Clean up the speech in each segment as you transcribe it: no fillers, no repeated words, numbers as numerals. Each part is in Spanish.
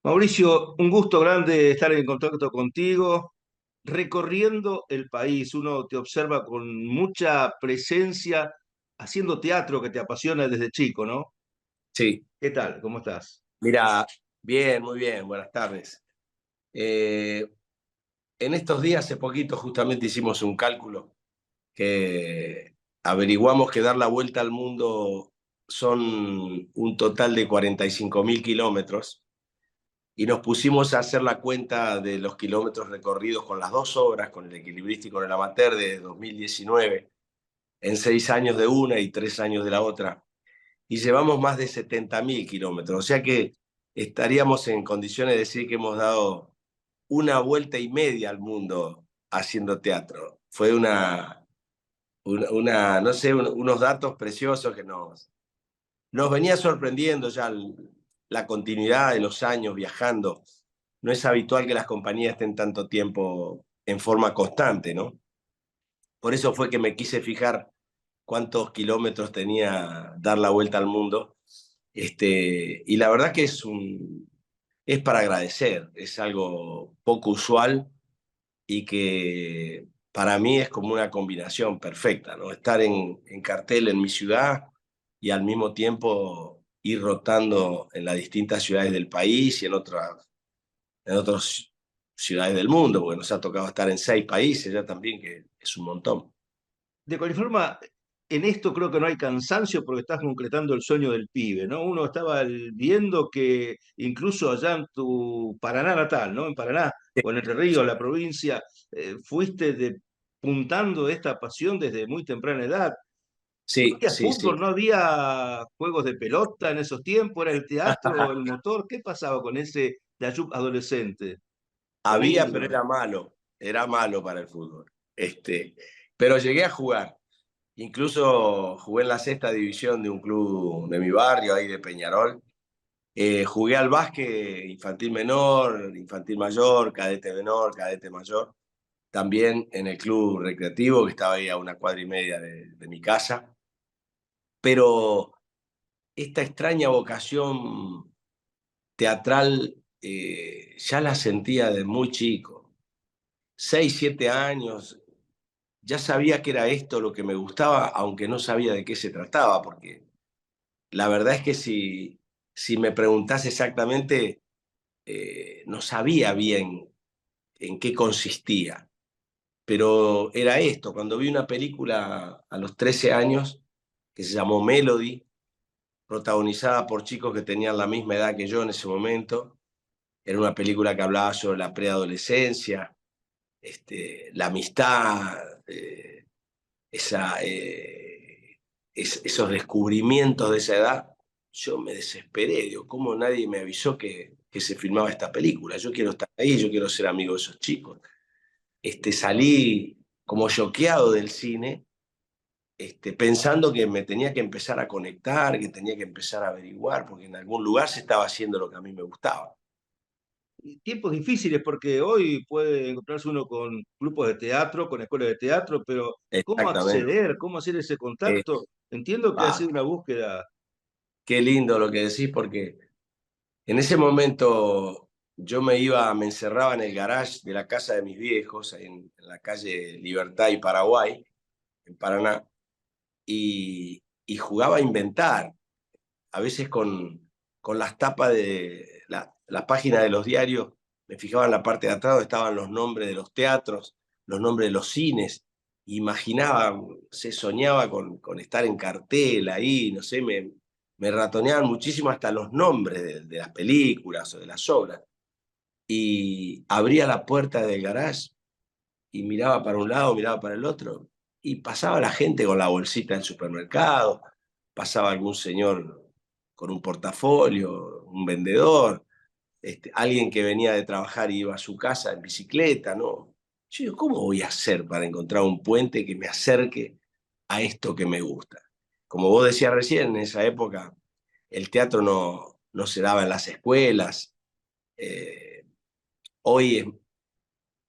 Mauricio, un gusto grande estar en contacto contigo. Recorriendo el país, uno te observa con mucha presencia haciendo teatro que te apasiona desde chico, ¿no? Sí, ¿Qué tal? ¿Cómo estás? mira, bien, muy bien, buenas tardes. Eh, en estos días, hace poquito, justamente hicimos un cálculo que averiguamos que dar la vuelta al mundo son un total de 45.000 kilómetros y nos pusimos a hacer la cuenta de los kilómetros recorridos con las dos obras, con el equilibrista y con el amateur de 2019, en 6 años de una y 3 años de la otra. Y llevamos más de 70.000 kilómetros. O sea que estaríamos en condiciones de decir que hemos dado una vuelta y media al mundo haciendo teatro. Fue no sé, unos datos preciosos que nos venía sorprendiendo ya la continuidad de los años viajando. No es habitual que las compañías estén tanto tiempo en forma constante, ¿no? Por eso fue que me quise fijar cuántos kilómetros tenía dar la vuelta al mundo. Y la verdad que es para agradecer, es algo poco usual y que para mí es como una combinación perfecta, ¿no? Estar en cartel en mi ciudad y al mismo tiempo ir rotando en las distintas ciudades del país y en otras ciudades del mundo, porque nos ha tocado estar en 6 países ya también, que es un montón. De cualquier forma, en esto creo que no hay cansancio porque estás concretando el sueño del pibe, ¿no? Uno estaba viendo que incluso allá en tu Paraná natal, ¿no? En Paraná o en Entre Ríos, la provincia, fuiste despuntando esta pasión desde muy temprana edad. ¿No Sí, había sí, sí. fútbol? ¿No había juegos de pelota en esos tiempos? ¿Era el teatro, el motor? ¿Qué pasaba con ese Dayup adolescente o Había, pero niño? era malo para el fútbol. Pero llegué a jugar. Incluso jugué en la sexta división de un club de mi barrio, ahí de Peñarol. Jugué al básquet infantil menor, infantil mayor, cadete menor, cadete mayor. También en el club recreativo, que estaba ahí a una cuadra y media de mi casa. Pero esta extraña vocación teatral ya la sentía de muy chico. 6, 7 años, ya sabía que era esto lo que me gustaba, aunque no sabía de qué se trataba, porque la verdad es que si me preguntás exactamente, no sabía bien en qué consistía, pero era esto. Cuando vi una película a los 13 años, que se llamó Melody, protagonizada por chicos que tenían la misma edad que yo en ese momento, era una película que hablaba sobre la preadolescencia, la amistad, esa, esos descubrimientos de esa edad. Yo me desesperé, digo, ¿cómo nadie me avisó que se filmaba esta película? Yo quiero estar ahí, yo quiero ser amigo de esos chicos. Salí como choqueado del cine, pensando que me tenía que empezar a conectar, que tenía que empezar a averiguar, porque en algún lugar se estaba haciendo lo que a mí me gustaba. Y tiempos difíciles porque hoy puede encontrarse uno con grupos de teatro, con escuelas de teatro, pero ¿cómo Exactamente. acceder? ¿Cómo hacer ese Eh, contacto? Entiendo que ha sido ah, una búsqueda. qué lindo lo que decís, porque en ese momento yo me encerraba en el garage de la casa de mis viejos, en la calle Libertad y Paraguay, en Paraná, y jugaba a inventar, a veces con las tapas de la página de los diarios. Me fijaba en la parte de atrás donde estaban los nombres de los teatros, los nombres de los cines. Imaginaba, se soñaba con estar en cartel ahí, no sé, me ratoneaban muchísimo hasta los nombres de las películas o de las obras. Y abría la puerta del garage y miraba para un lado, miraba para el otro, y pasaba la gente con la bolsita del supermercado, pasaba algún señor con un portafolio, un vendedor, alguien que venía de trabajar y iba a su casa en bicicleta, ¿no? Yo digo, ¿cómo voy a hacer para encontrar un puente que me acerque a esto que me gusta? Como vos decías recién, en esa época el teatro no se daba en las escuelas. Hoy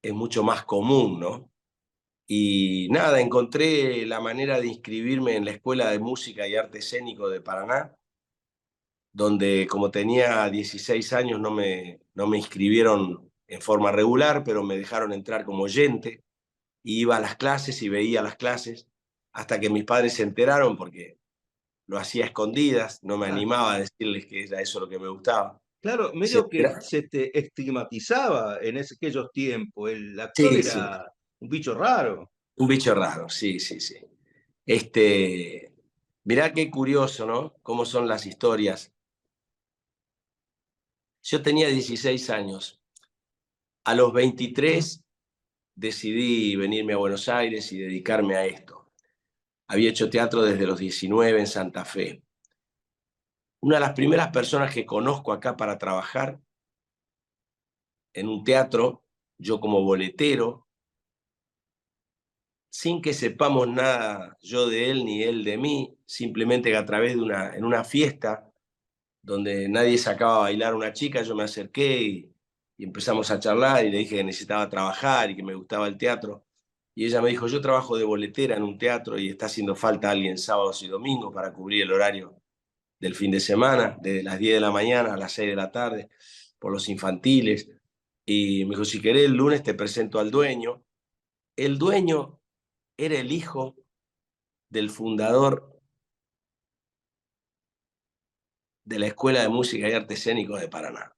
es mucho más común, ¿no? Y nada, encontré la manera de inscribirme en la Escuela de Música y Arte Escénico de Paraná, donde como tenía 16 años no me inscribieron en forma regular, pero me dejaron entrar como oyente, y iba a las clases y veía las clases, hasta que mis padres se enteraron porque lo hacía a escondidas, no me Ah, animaba a decirles que era eso lo que me gustaba. claro, Se medio que entera- se te estigmatizaba en aquellos tiempos. El actor Sí, sí, era un bicho raro. un bicho raro, sí, sí, sí. Este, mirá qué curioso, ¿no? Cómo son las historias. Yo tenía 16 años. A los 23 decidí venirme a Buenos Aires y dedicarme a esto. Había hecho teatro desde los 19 en Santa Fe. Una de las primeras personas que conozco acá para trabajar en un teatro, yo como boletero, sin que sepamos nada yo de él ni él de mí, simplemente que a través de en una fiesta donde nadie sacaba a bailar a una chica, yo me acerqué y empezamos a charlar y le dije que necesitaba trabajar y que me gustaba el teatro. Y ella me dijo, yo trabajo de boletera en un teatro y está haciendo falta alguien sábados y domingos para cubrir el horario del fin de semana, desde las 10 de la mañana a las 6 de la tarde, por los infantiles. Y me dijo, si querés el lunes te presento al dueño. El dueño era el hijo del fundador de la Escuela de Música y Artes Escénicos de Paraná.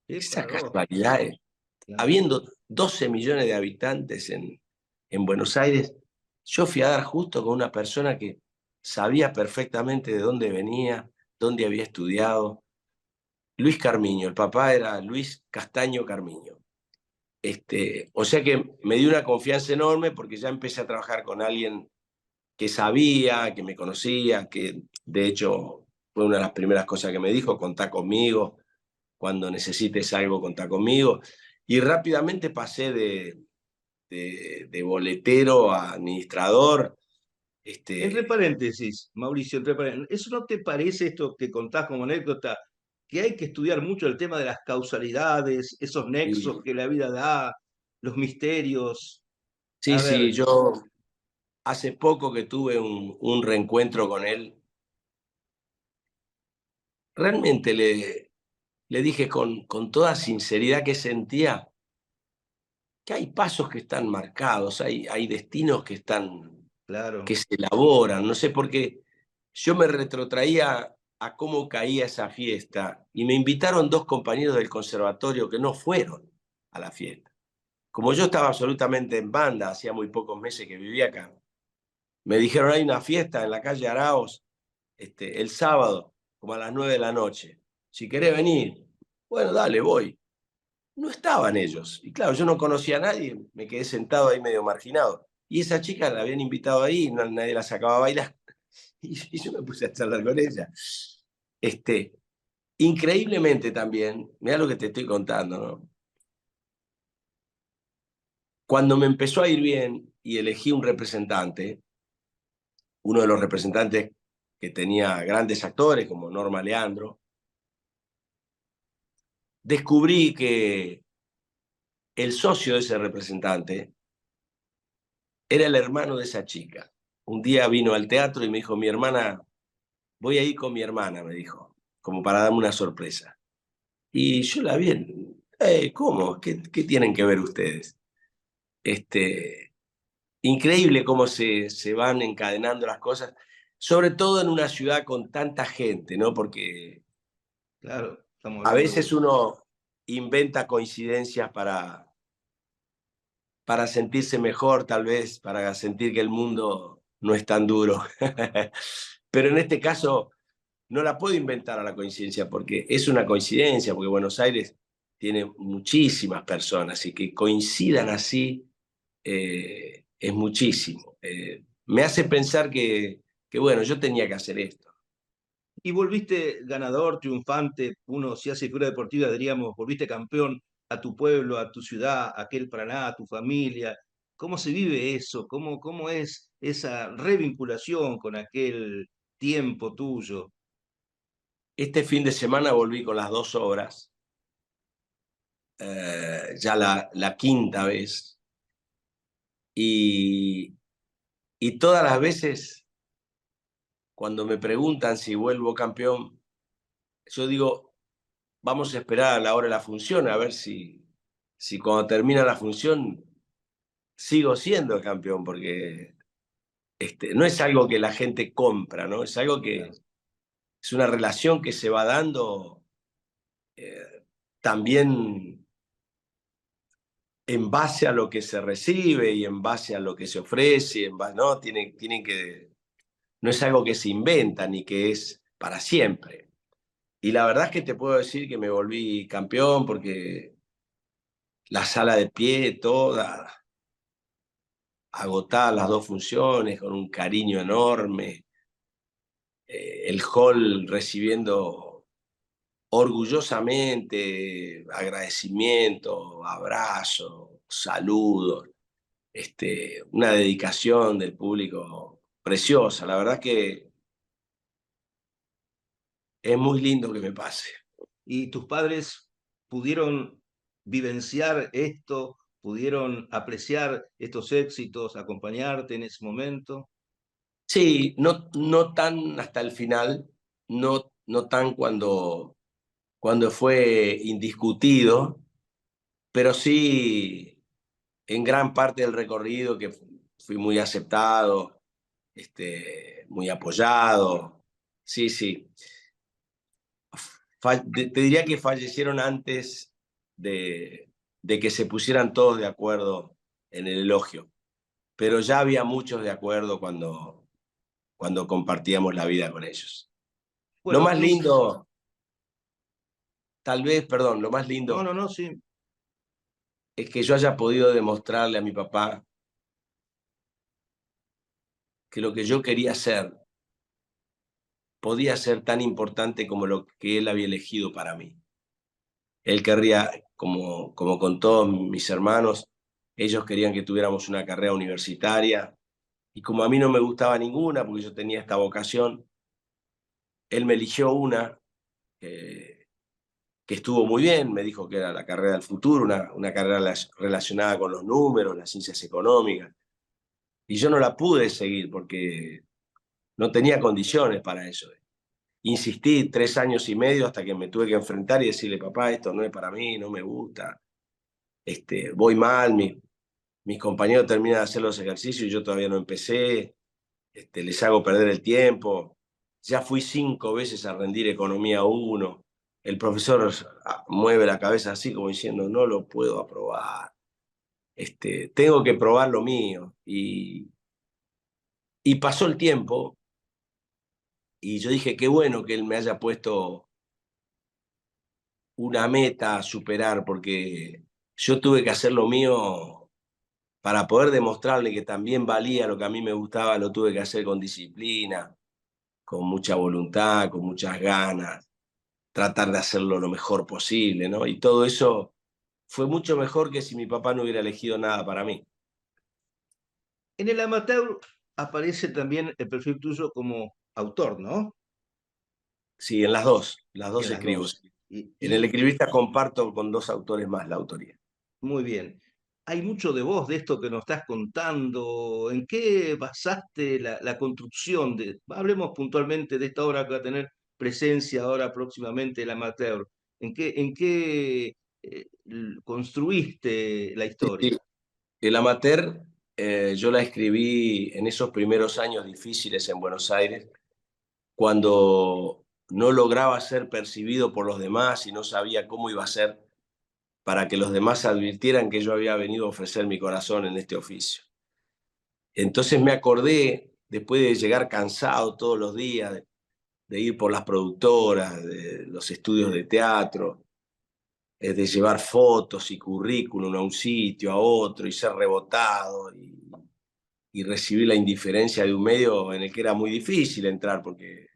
¿Qué Esa paradoja? casualidad, Claro. habiendo 12 millones de habitantes en Buenos Aires, yo fui a dar justo con una persona que sabía perfectamente de dónde venía, dónde había estudiado. Luis Carmiño, el papá era Luis Castaño Carmiño. O sea que me dio una confianza enorme porque ya empecé a trabajar con alguien que sabía, que me conocía, que de hecho fue una de las primeras cosas que me dijo, contá conmigo, cuando necesites algo, contá conmigo. Y rápidamente pasé de boletero a administrador. Entre Este, paréntesis, Mauricio, entre paréntesis, ¿eso no te parece esto que contás como anécdota, que hay que estudiar mucho el tema de las causalidades, esos y, nexos que la vida da, los misterios? sí, A sí, ver, yo hace poco que tuve un reencuentro con él, realmente le dije con toda sinceridad que sentía que hay pasos que están marcados, hay destinos que claro, se elaboran, no sé por qué. Yo me retrotraía a cómo caía esa fiesta y me invitaron dos compañeros del conservatorio que no fueron a la fiesta. Como yo estaba absolutamente en banda, hacía muy pocos meses que vivía acá, me dijeron, hay una fiesta en la calle Araos el sábado, como a las 9 de la noche. Si querés venir, bueno, dale, voy. No estaban ellos. Y claro, yo no conocía a nadie, me quedé sentado ahí medio marginado. Y esa chica la habían invitado ahí, nadie la sacaba a bailar. Y yo me puse a charlar con ella. Este, increíblemente también, mira lo que te estoy contando, ¿no? Cuando me empezó a ir bien y elegí un representante, uno de los representantes que tenía grandes actores como Norma Leandro, descubrí que el socio de ese representante era el hermano de esa chica. Un día vino al teatro y me dijo, mi hermana, voy a ir con mi hermana, me dijo, como para darme una sorpresa. Y yo la vi, ¿cómo? ¿Qué tienen que ver ustedes? Este, increíble cómo se van encadenando las cosas, sobre todo en una ciudad con tanta gente, ¿no? Porque claro, estamos a hablando veces de... uno inventa coincidencias para sentirse mejor, tal vez, para sentir que el mundo no es tan duro. Pero en este caso no la puedo inventar a la coincidencia, porque es una coincidencia, porque Buenos Aires tiene muchísimas personas y que coincidan así es muchísimo. Me hace pensar que, bueno, yo tenía que hacer esto. Y volviste ganador, triunfante, uno si hace figura deportiva diríamos, volviste campeón a tu pueblo, a tu ciudad, a aquel Paraná, a tu familia. ¿Cómo se vive eso? ¿Cómo es esa revinculación con aquel tiempo tuyo? Este fin de semana volví con las dos obras, ya la quinta vez, y, y todas las veces cuando me preguntan si vuelvo campeón, yo digo, vamos a esperar a la hora de la función, a ver si cuando termina la función sigo siendo el campeón, porque no es algo que la gente compra, ¿no? Es algo Claro. que es una relación que se va dando eh, también en base a lo que se recibe y en base a lo que se ofrece, ¿no? Tienen que, no es algo que se inventa ni que es para siempre. Y la verdad es que te puedo decir que me volví campeón porque la sala de pie, toda agotada las dos funciones, con un cariño enorme, el hall recibiendo orgullosamente agradecimiento, abrazo, saludos, una dedicación del público preciosa. La verdad que es muy lindo que me pase. ¿Y tus padres pudieron vivenciar esto, pudieron apreciar estos éxitos, acompañarte en ese momento? Sí, no tan hasta el final, no tan cuando fue indiscutido, pero sí en gran parte del recorrido que fui muy aceptado, muy apoyado. Sí, sí. Te diría que fallecieron antes de que se pusieran todos de acuerdo en el elogio, pero ya había muchos de acuerdo cuando compartíamos la vida con ellos. Lo Bueno, más lindo, tal vez, perdón, lo más no, lindo no, no, sí. es que yo haya podido demostrarle a mi papá que lo que yo quería hacer podía ser tan importante como lo que él había elegido para mí. Él querría, como con todos mis hermanos, ellos querían que tuviéramos una carrera universitaria, y como a mí no me gustaba ninguna, porque yo tenía esta vocación, él me eligió una que estuvo muy bien, me dijo que era la carrera del futuro, una carrera relacionada con los números, las ciencias económicas, y yo no la pude seguir porque no tenía condiciones para eso. Insistí 3 años y medio hasta que me tuve que enfrentar y decirle, papá, esto no es para mí, no me gusta, voy mal, mis compañeros terminan de hacer los ejercicios y yo todavía no empecé, les hago perder el tiempo. Ya fui 5 veces a rendir economía uno. El profesor mueve la cabeza así como diciendo, no lo puedo aprobar. Tengo que probar lo mío. Y pasó el tiempo y yo dije, qué bueno que él me haya puesto una meta a superar, porque yo tuve que hacer lo mío para poder demostrarle que también valía lo que a mí me gustaba, lo tuve que hacer con disciplina, con mucha voluntad, con muchas ganas, tratar de hacerlo lo mejor posible, ¿no? Y todo eso fue mucho mejor que si mi papá no hubiera elegido nada para mí. En el amateur aparece también el perfil tuyo como autor, ¿no? Sí, en las En dos las escribo. dos. Y, En el y equilibrista comparto con dos autores más la autoría. muy bien. Hay mucho de vos, de esto que nos estás contando. ¿En qué basaste la construcción de, hablemos puntualmente de esta obra que va a tener presencia ahora próximamente, el amateur? ¿En qué construiste la Sí, historia? sí. El amateur, yo la escribí en esos primeros años difíciles en Buenos Aires, cuando no lograba ser percibido por los demás y no sabía cómo iba a ser para que los demás advirtieran que yo había venido a ofrecer mi corazón en este oficio. Entonces me acordé, después de llegar cansado todos los días, de ir por las productoras, de los estudios de teatro, de llevar fotos y currículum a un sitio, a otro, y ser rebotado, y recibir la indiferencia de un medio en el que era muy difícil entrar, porque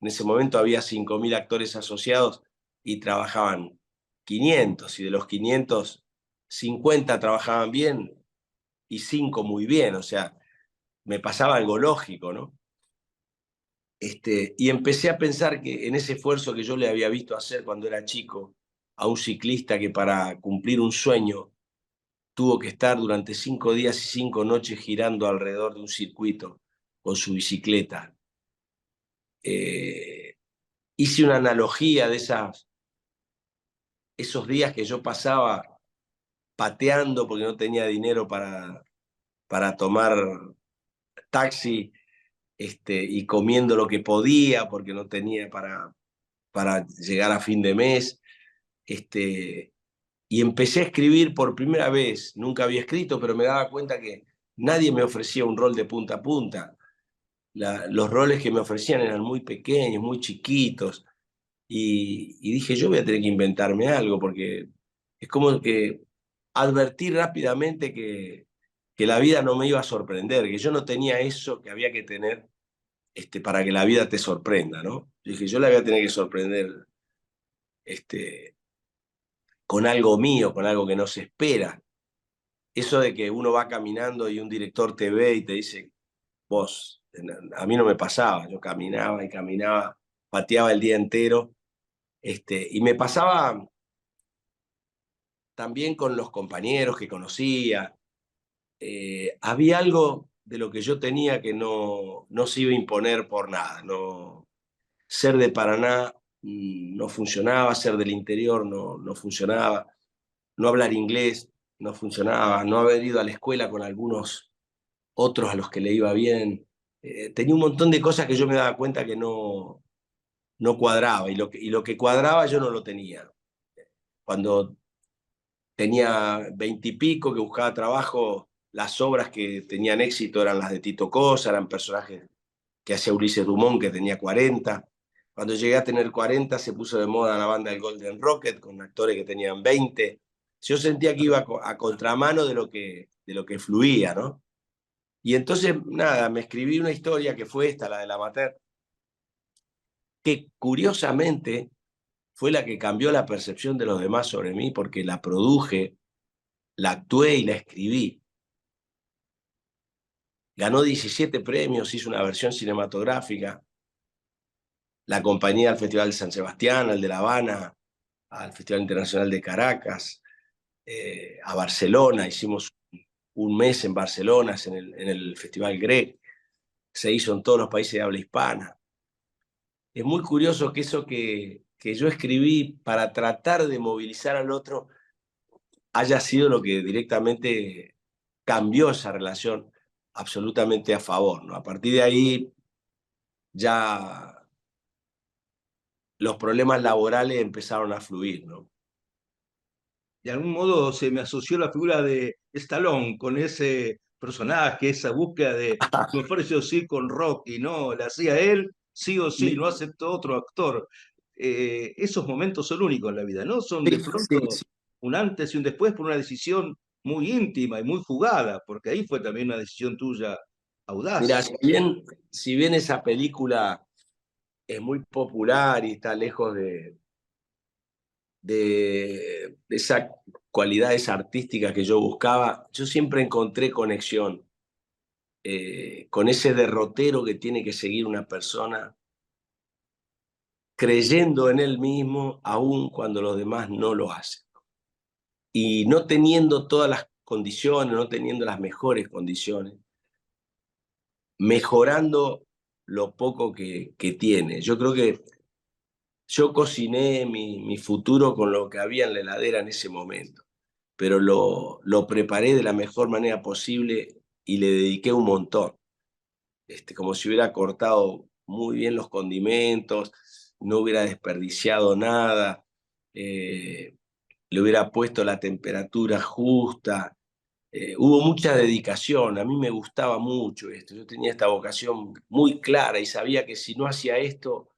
en ese momento había 5.000 actores asociados y trabajaban 500, y de los 500, 50 trabajaban bien y 5 muy bien, o sea, me pasaba algo lógico, ¿no? Y empecé a pensar que en ese esfuerzo que yo le había visto hacer cuando era chico a un ciclista que para cumplir un sueño tuvo que estar durante 5 días y 5 noches girando alrededor de un circuito con su bicicleta, eh, hice una analogía de esos días que yo pasaba pateando porque no tenía dinero para tomar taxi, y comiendo lo que podía porque no tenía para llegar a fin de mes. Y empecé a escribir por primera vez. Nunca había escrito, pero me daba cuenta que nadie me ofrecía un rol de punta a punta. Los roles que me ofrecían eran muy pequeños, muy chiquitos. Y dije, yo voy a tener que inventarme algo, porque es como que advertí rápidamente que la vida no me iba a sorprender, que yo no tenía eso que había que tener, para que la vida te sorprenda, ¿no? Yo dije, yo la voy a tener que sorprender, este, con algo mío, con algo que no se espera. Eso de que uno va caminando y un director te ve y te dice, vos, a mí no me pasaba, yo caminaba y caminaba, pateaba el día entero, y me pasaba también con los compañeros que conocía. Había algo de lo que yo tenía que no se iba a imponer por nada. No, ser de Paraná no funcionaba, ser del interior no funcionaba, no hablar inglés no funcionaba, no haber ido a la escuela con algunos otros a los que le iba bien. Tenía un montón de cosas que yo me daba cuenta que no cuadraba, y lo que cuadraba yo no lo tenía. Cuando tenía 20 y pico, que buscaba trabajo, las obras que tenían éxito eran las de Tito Cosa, eran personajes que hacía Ulises Dumont, que tenía 40. Cuando llegué a tener 40 se puso de moda la banda del Golden Rocket, con actores que tenían 20. Yo sentía que iba a contramano de lo que fluía, ¿no? Y entonces, nada, me escribí una historia que fue esta, la del amateur, que curiosamente fue la que cambió la percepción de los demás sobre mí, porque la produje, la actué y la escribí. Ganó 17 premios, hizo una versión cinematográfica. La acompañé al Festival de San Sebastián, al de La Habana, al Festival Internacional de Caracas, a Barcelona. Hicimos un mes en Barcelona, en el Festival Grec. Se hizo en todos los países de habla hispana. Es muy curioso que eso que yo escribí para tratar de movilizar al otro haya sido lo que directamente cambió esa relación absolutamente a favor, ¿no? A partir de ahí ya los problemas laborales empezaron a fluir, ¿no? De algún modo se me asoció la figura de Stallone con ese personaje, esa búsqueda de triunfar sí o sí con Rocky, ¿no? La hacía él, sí o sí, no aceptó otro actor. Esos momentos son únicos en la vida, ¿no? Son de Sí, sí, pronto sí. un antes y un después por una decisión muy íntima y muy jugada, porque ahí fue también una decisión tuya Mira, audaz. si bien esa película es muy popular y está lejos de esas cualidades artísticas que yo buscaba, yo siempre encontré conexión con ese derrotero que tiene que seguir una persona creyendo en él mismo, aun cuando los demás no lo hacen. Y no teniendo todas las condiciones, no teniendo las mejores condiciones, mejorando lo poco que tiene. Yo creo que yo cociné mi futuro con lo que había en la heladera en ese momento, pero lo preparé de la mejor manera posible y le dediqué un montón. Como si hubiera cortado muy bien los condimentos, no hubiera desperdiciado nada, eh, le hubiera puesto la temperatura justa. Hubo mucha dedicación, a mí me gustaba mucho esto, yo tenía esta vocación muy clara y sabía que si no hacía esto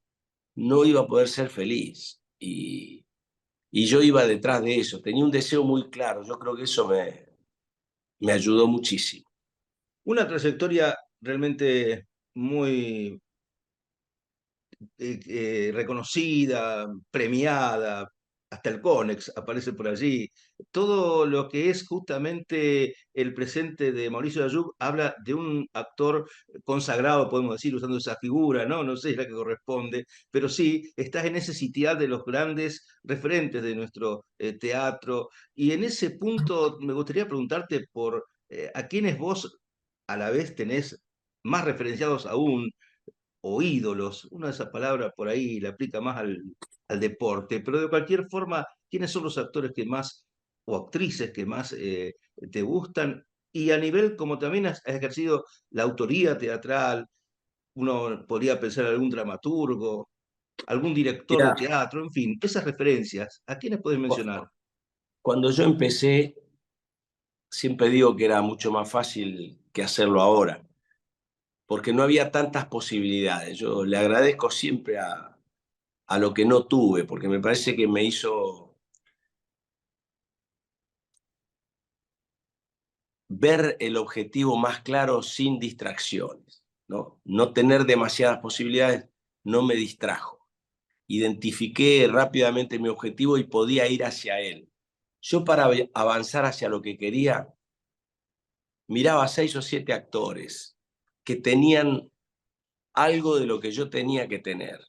no iba a poder ser feliz. Y yo iba detrás de eso, tenía un deseo muy claro, yo creo que eso me ayudó muchísimo. Una trayectoria realmente muy reconocida, premiada, hasta el Conex aparece por allí. Todo lo que es justamente el presente de Mauricio Ayub habla de un actor consagrado, podemos decir, usando esa figura, ¿no? No sé si es la que corresponde, pero sí, estás en ese sitial de los grandes referentes de nuestro teatro. Y en ese punto me gustaría preguntarte por a quienes vos a la vez tenés más referenciados aún, o ídolos, una de esas palabras por ahí la aplica más al deporte, pero de cualquier forma, ¿quiénes son los actores que más, o actrices que más te gustan? Y a nivel, como también has ejercido la autoría teatral, uno podría pensar en algún dramaturgo, algún director de Mira, teatro, en fin, esas referencias, ¿a quiénes puedes mencionar? cuando yo empecé, siempre digo que era mucho más fácil que hacerlo ahora, porque no había tantas posibilidades. Yo le agradezco siempre a lo que no tuve, porque me parece que me hizo ver el objetivo más claro sin distracciones, ¿no? No tener demasiadas posibilidades no me distrajo. Identifiqué rápidamente mi objetivo y podía ir hacia él. Yo para avanzar hacia lo que quería, miraba 6 o 7 actores que tenían algo de lo que yo tenía que tener.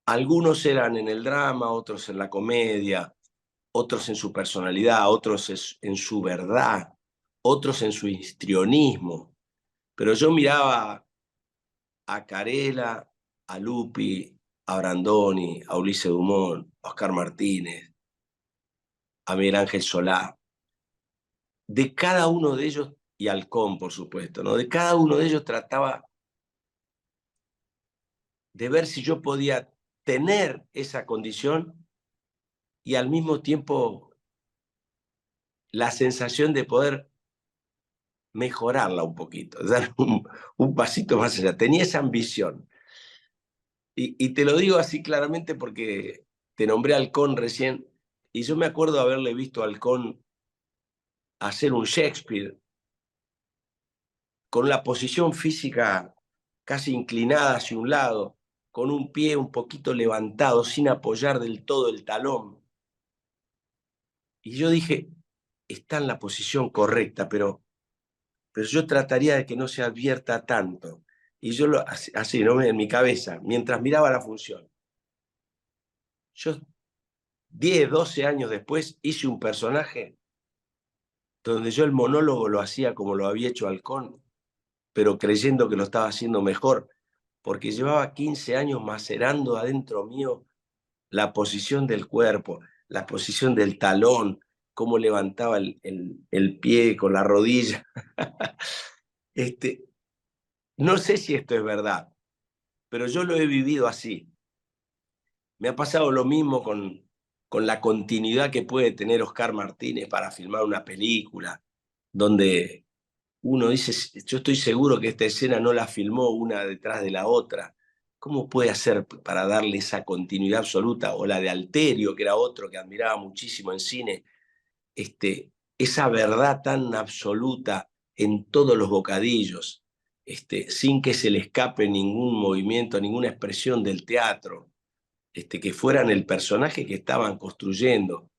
Algunos eran en el drama, otros en la comedia, otros en su personalidad, otros en su verdad, otros en su histrionismo. Pero yo miraba a Carela, a Lupi, a Brandoni, a Ulises Dumont, a Oscar Martínez, a Miguel Ángel Solá. De cada uno de ellos, y Halcón, por supuesto, ¿no? De cada uno de ellos trataba de ver si yo podía tener esa condición y al mismo tiempo la sensación de poder mejorarla un poquito, dar un pasito más allá. Tenía esa ambición. Y te lo digo así claramente porque te nombré a Halcón recién, y yo me acuerdo haberle visto a Halcón hacer un Shakespeare con la posición física casi inclinada hacia un lado, con un pie un poquito levantado, sin apoyar del todo el talón. Y yo dije, está en la posición correcta, pero yo trataría de que no se advierta tanto. Y yo así, ¿no? En mi cabeza, mientras miraba la función. Yo 10, 12 años después hice un personaje donde yo el monólogo lo hacía como lo había hecho Halcón, pero creyendo que lo estaba haciendo mejor, porque llevaba 15 años macerando adentro mío la posición del cuerpo, la posición del talón, cómo levantaba el pie con la rodilla. Este, no sé si esto es verdad, pero yo lo he vivido así. Me ha pasado lo mismo con la continuidad que puede tener Oscar Martínez para filmar una película, donde uno dice, yo estoy seguro que esta escena no la filmó una detrás de la otra. ¿Cómo puede hacer para darle esa continuidad absoluta? O la de Alterio, que era otro que admiraba muchísimo en cine, esa verdad tan absoluta en todos los bocadillos, sin que se le escape ningún movimiento, ninguna expresión del teatro, que fueran el personaje que estaban construyendo.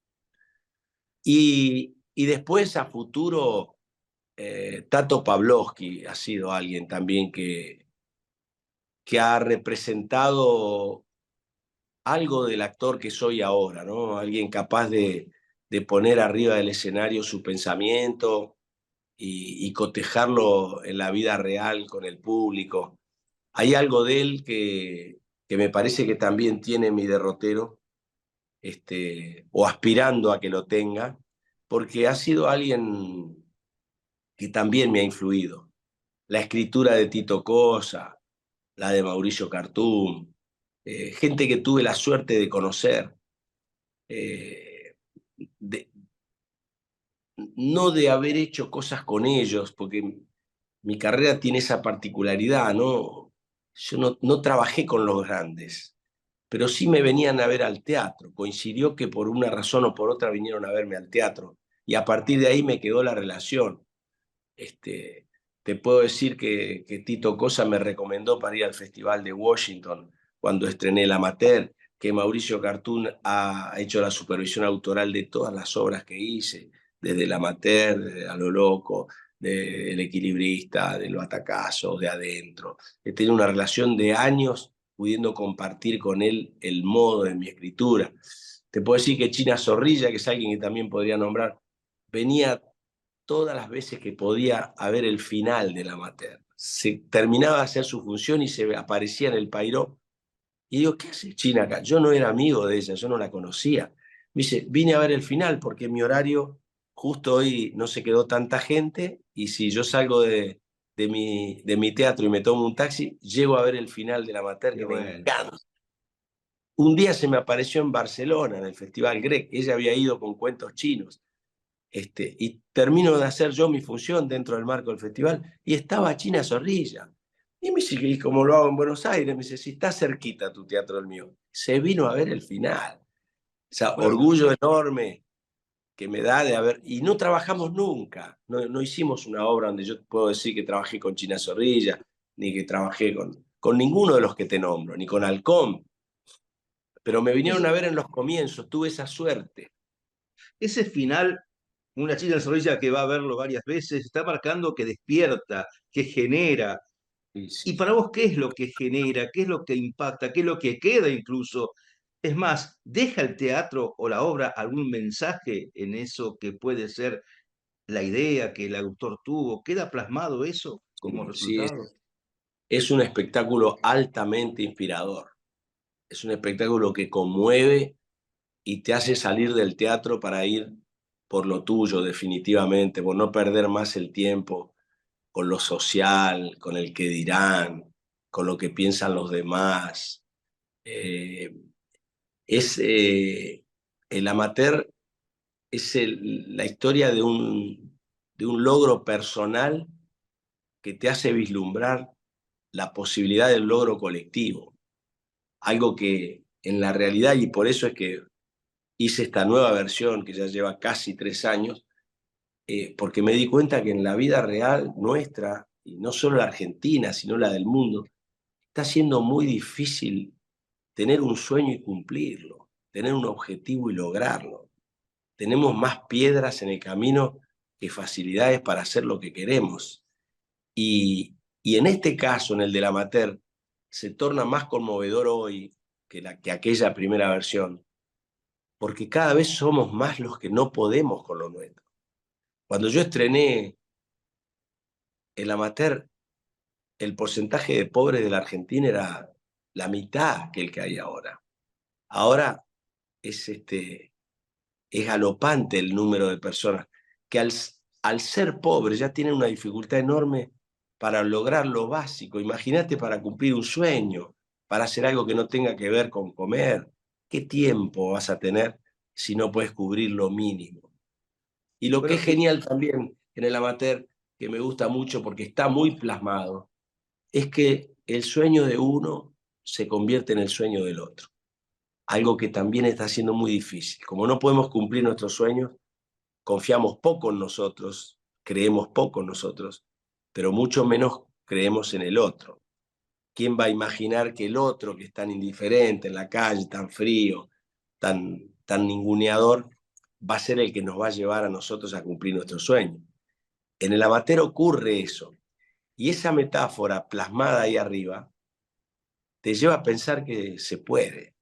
Y después a futuro, Tato Pavlovsky ha sido alguien también que ha representado algo del actor que soy ahora, ¿no? Alguien capaz de poner arriba del escenario su pensamiento y cotejarlo en la vida real con el público. Hay algo de él que me parece que también tiene mi derrotero, o aspirando a que lo tenga, porque ha sido alguien que también me ha influido. La escritura de Tito Cosa, la de Mauricio Cartún, gente que tuve la suerte de conocer, eh, de, no de haber hecho cosas con ellos, porque mi carrera tiene esa particularidad, ¿no? Yo no trabajé con los grandes, pero sí me venían a ver al teatro. Coincidió que por una razón o por otra vinieron a verme al teatro. Y a partir de ahí me quedó la relación. Te puedo decir que Tito Cosa me recomendó para ir al Festival de Washington cuando estrené El Amateur, que Mauricio Cartún ha hecho la supervisión autoral de todas las obras que hice, desde El Amateur, desde A lo Loco, de El Equilibrista, de Los Atacazos, de Adentro. He tenido una relación de años pudiendo compartir con él el modo de mi escritura. Te puedo decir que China Zorrilla, que es alguien que también podría nombrar, venía todas las veces que podía haber el final de La Materna. se terminaba de hacer su función y se aparecía en el Pairó. Y digo, ¿qué hace China acá? Yo no era amigo de ella, yo no la conocía. Me dice, vine a ver el final porque en mi horario justo hoy no se quedó tanta gente y si yo salgo de mi teatro y me tomo un taxi, llego a ver el final del amateur Qué que me bueno. encanta. Un día se me apareció en Barcelona, en el Festival Grec. Ella había ido con cuentos chinos. Y termino de hacer yo mi función dentro del marco del festival y estaba China Zorrilla. Y me dice, ¿y cómo lo hago en Buenos Aires? Me dice, si está cerquita tu teatro del mío. Se vino a ver el final. O sea, Bueno, orgullo enorme que me da de haber... Y no trabajamos nunca. No, no hicimos una obra donde yo puedo decir que trabajé con China Zorrilla, ni que trabajé con ninguno de los que te nombro, ni con Halcón. Pero me vinieron a ese, ver en los comienzos, tuve esa suerte. ese final, una China Zorrilla que va a verlo varias veces, está marcando que despierta, que genera. Sí, Y sí, para vos, ¿qué es lo que genera? ¿Qué es lo que impacta? ¿Qué es lo que queda incluso? Es más, ¿deja el teatro o la obra algún mensaje en eso que puede ser la idea que el autor tuvo? ¿Queda plasmado eso como sí, sí, resultado? es un espectáculo altamente inspirador. Es un espectáculo que conmueve y te hace salir del teatro para ir por lo tuyo, definitivamente, por no perder más el tiempo con lo social, con el que dirán, con lo que piensan los demás. Eh, es el amateur es la historia de un logro personal que te hace vislumbrar la posibilidad del logro colectivo, algo que en la realidad, y por eso es que hice esta nueva versión que ya lleva casi 3 años, porque me di cuenta que en la vida real nuestra, y no solo la Argentina, sino la del mundo, está siendo muy difícil tener un sueño y cumplirlo, tener un objetivo y lograrlo. Tenemos más piedras en el camino que facilidades para hacer lo que queremos. Y en este caso, en el del amateur, se torna más conmovedor hoy que aquella primera versión, porque cada vez somos más los que no podemos con lo nuestro. Cuando yo estrené el amateur, el porcentaje de pobres de la Argentina era la mitad que el que hay ahora. Ahora es, es galopante el número de personas que al ser pobres ya tienen una dificultad enorme para lograr lo básico. Imagínate para cumplir un sueño, para hacer algo que no tenga que ver con comer. ¿Qué tiempo vas a tener si no puedes cubrir lo mínimo? Y lo que Bueno, es genial también en el amateur, que me gusta mucho porque está muy plasmado, es que el sueño de uno se convierte en el sueño del otro. Algo que también está siendo muy difícil. Como no podemos cumplir nuestros sueños, confiamos poco en nosotros, creemos poco en nosotros, pero mucho menos creemos en el otro. ¿Quién va a imaginar que el otro, que es tan indiferente en la calle, tan frío, tan ninguneador, va a ser el que nos va a llevar a nosotros a cumplir nuestro sueño? En el amateur ocurre eso. Y esa metáfora plasmada ahí arriba te lleva a pensar que se puede.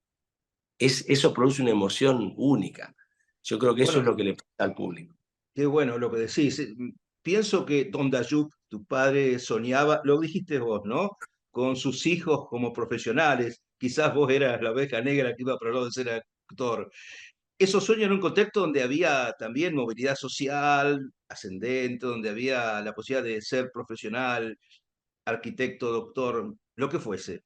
Eso produce una emoción única. Yo creo que eso es bueno, lo que le pasa al público. qué bueno lo que decís. Pienso que Don Dayup, tu padre, soñaba, lo dijiste vos, ¿no? Con sus hijos como profesionales. Quizás vos eras la oveja negra que iba para lado de ser actor. Esos sueños en un contexto donde había también movilidad social ascendente, donde había la posibilidad de ser profesional, arquitecto, doctor, lo que fuese.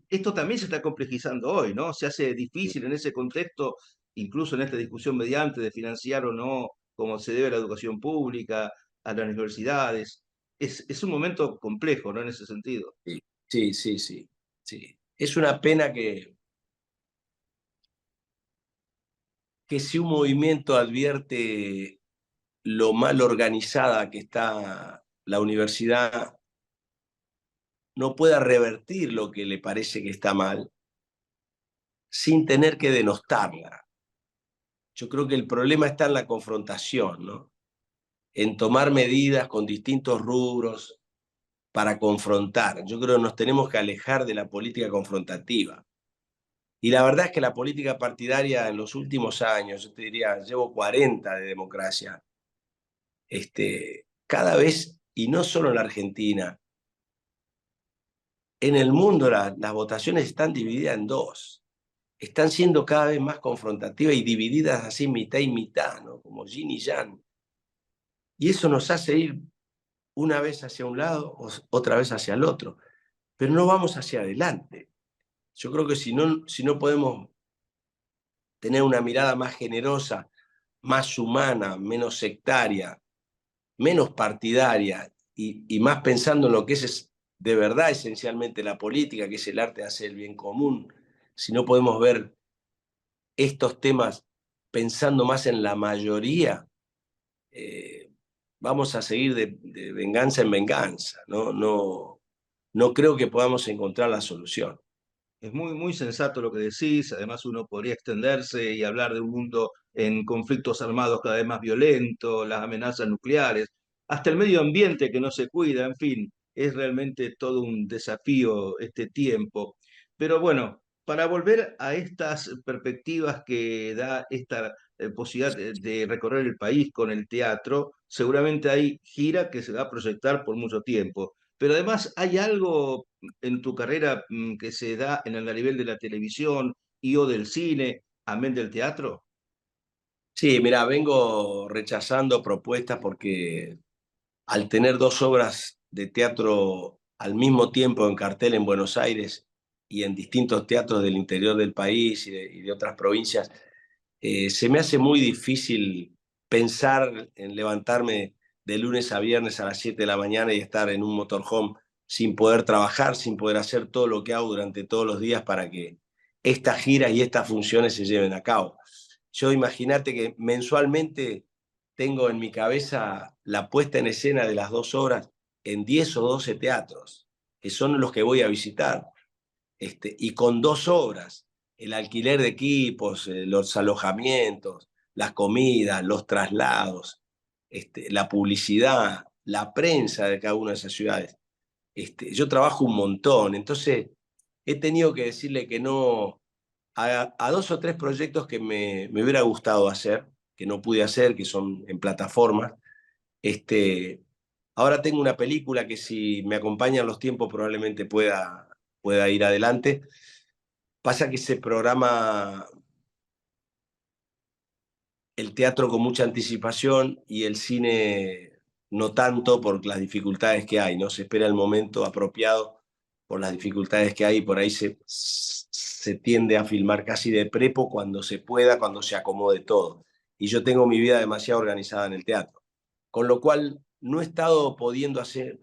Esto también se está complejizando hoy, ¿no? Se hace difícil en ese contexto, incluso en esta discusión mediante de financiar o no como se debe a la educación pública, a las universidades. Es un momento complejo, ¿no? En ese sentido. Sí, sí, sí, sí, sí. Es una pena que si un movimiento advierte lo mal organizada que está la universidad, no pueda revertir lo que le parece que está mal sin tener que denostarla. Yo creo que el problema está en la confrontación, ¿no? En tomar medidas con distintos rubros para confrontar. Yo creo que nos tenemos que alejar de la política confrontativa. Y la verdad es que la política partidaria en los últimos años, yo te diría, llevo 40 de democracia, cada vez y no solo en la Argentina, en el mundo las votaciones están divididas en dos. Están siendo cada vez más confrontativas y divididas así mitad y mitad, ¿no? Como yin y yang. Y eso nos hace ir una vez hacia un lado, otra vez hacia el otro, pero no vamos hacia adelante. Yo creo que si no podemos tener una mirada más generosa, más humana, menos sectaria, menos partidaria y más pensando en lo que es de verdad esencialmente la política, que es el arte de hacer el bien común, si no podemos ver estos temas pensando más en la mayoría, vamos a seguir de venganza en venganza. No creo que podamos encontrar la solución. Es muy sensato lo que decís, además uno podría extenderse y hablar de un mundo en conflictos armados cada vez más violentos, las amenazas nucleares, hasta el medio ambiente que no se cuida, en fin, es realmente todo un desafío este tiempo. Pero bueno, para volver a estas perspectivas que da esta posibilidad de recorrer el país con el teatro, seguramente hay gira que se va a proyectar por mucho tiempo. Pero además hay algo en tu carrera que se da en el nivel de la televisión y o del cine, amén del teatro? Sí, mira, vengo rechazando propuestas porque al tener dos obras de teatro al mismo tiempo en cartel en Buenos Aires y en distintos teatros del interior del país y de otras provincias, se me hace muy difícil pensar en levantarme de lunes a viernes a las 7 de la mañana y estar en un motorhome sin poder trabajar, sin poder hacer todo lo que hago durante todos los días para que estas giras y estas funciones se lleven a cabo. Yo imagínate que mensualmente tengo en mi cabeza la puesta en escena de las dos obras en 10 o 12 teatros, que son los que voy a visitar, y con dos obras, el alquiler de equipos, los alojamientos, las comidas, los traslados, la publicidad, la prensa de cada una de esas ciudades. Yo trabajo un montón, entonces he tenido que decirle que no a dos o tres proyectos que me hubiera gustado hacer, que no pude hacer, que son en plataformas. Este, Ahora tengo una película que si me acompañan los tiempos probablemente pueda ir adelante. Pasa que se programa el teatro con mucha anticipación y el cine no tanto por las dificultades que hay, ¿no? Se espera el momento apropiado por las dificultades que hay, por ahí se tiende a filmar casi de prepo cuando se pueda, cuando se acomode todo. Y yo tengo mi vida demasiado organizada en el teatro, con lo cual no he estado pudiendo hacer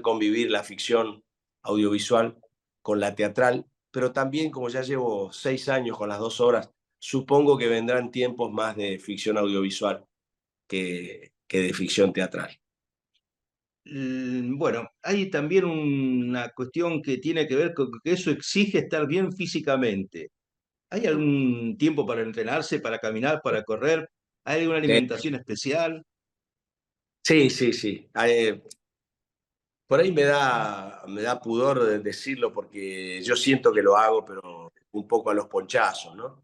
convivir la ficción audiovisual con la teatral, pero también como ya llevo 6 años con las dos obras, supongo que vendrán tiempos más de ficción audiovisual que de ficción teatral. Bueno, hay también una cuestión que tiene que ver con que eso exige estar bien físicamente. ¿Hay algún tiempo para entrenarse, para caminar, para correr? ¿Hay alguna Eh, alimentación especial? sí, sí, sí. Por ahí me da pudor de decirlo porque yo siento que lo hago, pero un poco a los ponchazos, ¿no?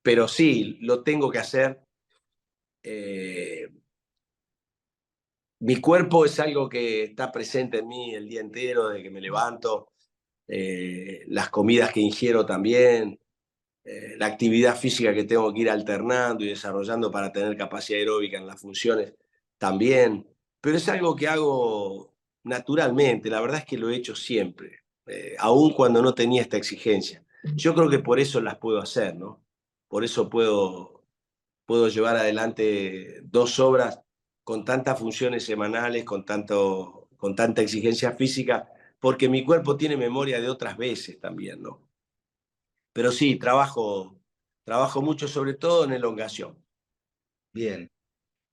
Pero sí, lo tengo que hacer. Eh, Mi cuerpo es algo que está presente en mí el día entero, desde que me levanto, las comidas que ingiero también, la actividad física que tengo que ir alternando y desarrollando para tener capacidad aeróbica en las funciones también, pero es algo que hago naturalmente, la verdad es que lo he hecho siempre, aun cuando no tenía esta exigencia. Yo creo que por eso las puedo hacer, ¿no? Por eso puedo llevar adelante dos obras con tantas funciones semanales, con tanta exigencia física, porque mi cuerpo tiene memoria de otras veces también, ¿no? Pero sí, trabajo mucho, sobre todo en elongación. Bien.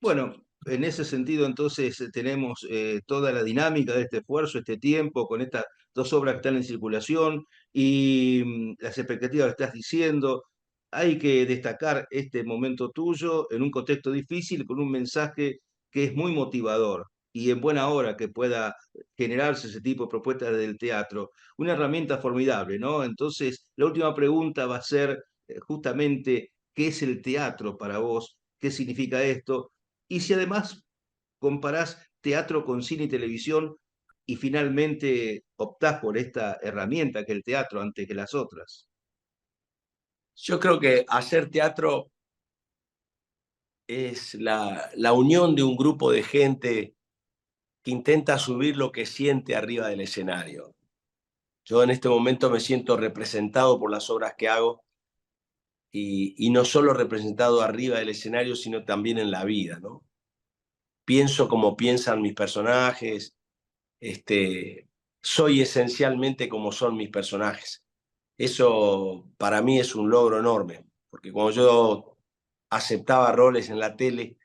Bueno, en ese sentido entonces tenemos toda la dinámica de este esfuerzo, este tiempo, con estas dos obras que están en circulación y las expectativas que estás diciendo. Hay que destacar este momento tuyo en un contexto difícil, con un mensaje que es muy motivador y en buena hora que pueda generarse ese tipo de propuestas del teatro. Una herramienta formidable, ¿no? Entonces, la última pregunta va a ser justamente, ¿qué es el teatro para vos? ¿Qué significa esto? Y si además comparás teatro con cine y televisión y finalmente optás por esta herramienta que es el teatro antes que las otras? Yo creo que hacer teatro es la unión de un grupo de gente que intenta subir lo que siente arriba del escenario. Yo en este momento me siento representado por las obras que hago y no solo representado arriba del escenario, sino también en la vida, ¿no? Pienso como piensan mis personajes, soy esencialmente como son mis personajes. Eso para mí es un logro enorme, porque cuando yo aceptaba roles en la tele,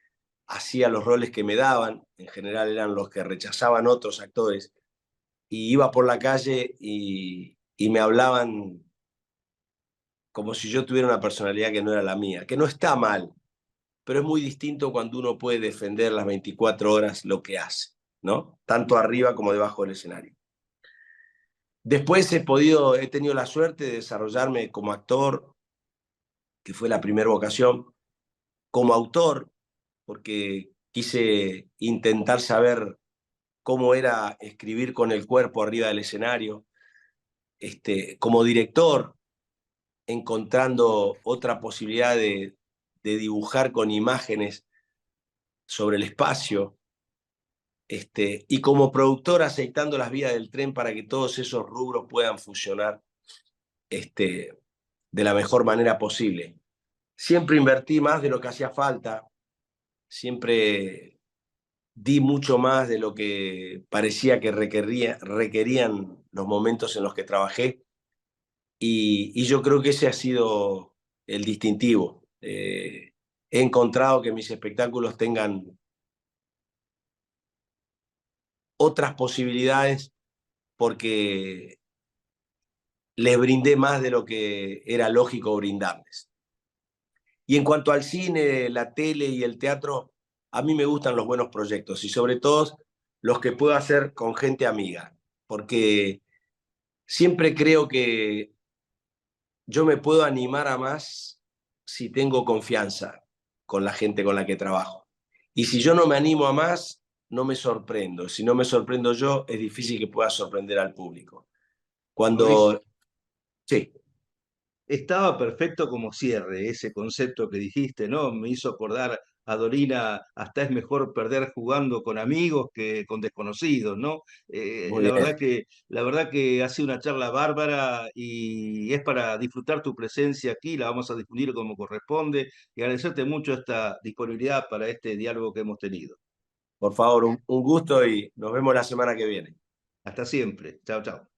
hacía los roles que me daban, en general eran los que rechazaban otros actores, y iba por la calle y me hablaban como si yo tuviera una personalidad que no era la mía, que no está mal, pero es muy distinto cuando uno puede defender las 24 horas lo que hace, ¿no? Tanto arriba como debajo del escenario. Después he tenido la suerte de desarrollarme como actor, que fue la primera vocación, como autor, porque quise intentar saber cómo era escribir con el cuerpo arriba del escenario, como director, encontrando otra posibilidad de dibujar con imágenes sobre el espacio, y como productor aceitando las vías del tren para que todos esos rubros puedan funcionar de la mejor manera posible. Siempre invertí más de lo que hacía falta, siempre di mucho más de lo que parecía que requerían los momentos en los que trabajé y yo creo que ese ha sido el distintivo. He encontrado que mis espectáculos tengan otras posibilidades porque les brindé más de lo que era lógico brindarles. Y en cuanto al cine, la tele y el teatro, a mí me gustan los buenos proyectos y sobre todo los que puedo hacer con gente amiga, porque siempre creo que yo me puedo animar a más si tengo confianza con la gente con la que trabajo. Y si yo no me animo a más, no me sorprendo. Si no me sorprendo yo, es difícil que pueda sorprender al público. Mauricio, Cuando, sí, estaba perfecto como cierre ese concepto que dijiste, ¿no? Me hizo acordar a Dorina, hasta es mejor perder jugando con amigos que con desconocidos, ¿no? muy bien. La verdad que ha sido una charla bárbara y es para disfrutar tu presencia aquí, la vamos a difundir como corresponde y agradecerte mucho esta disponibilidad para este diálogo que hemos tenido. Por favor, un gusto y nos vemos la semana que viene. Hasta siempre. Chao, chao.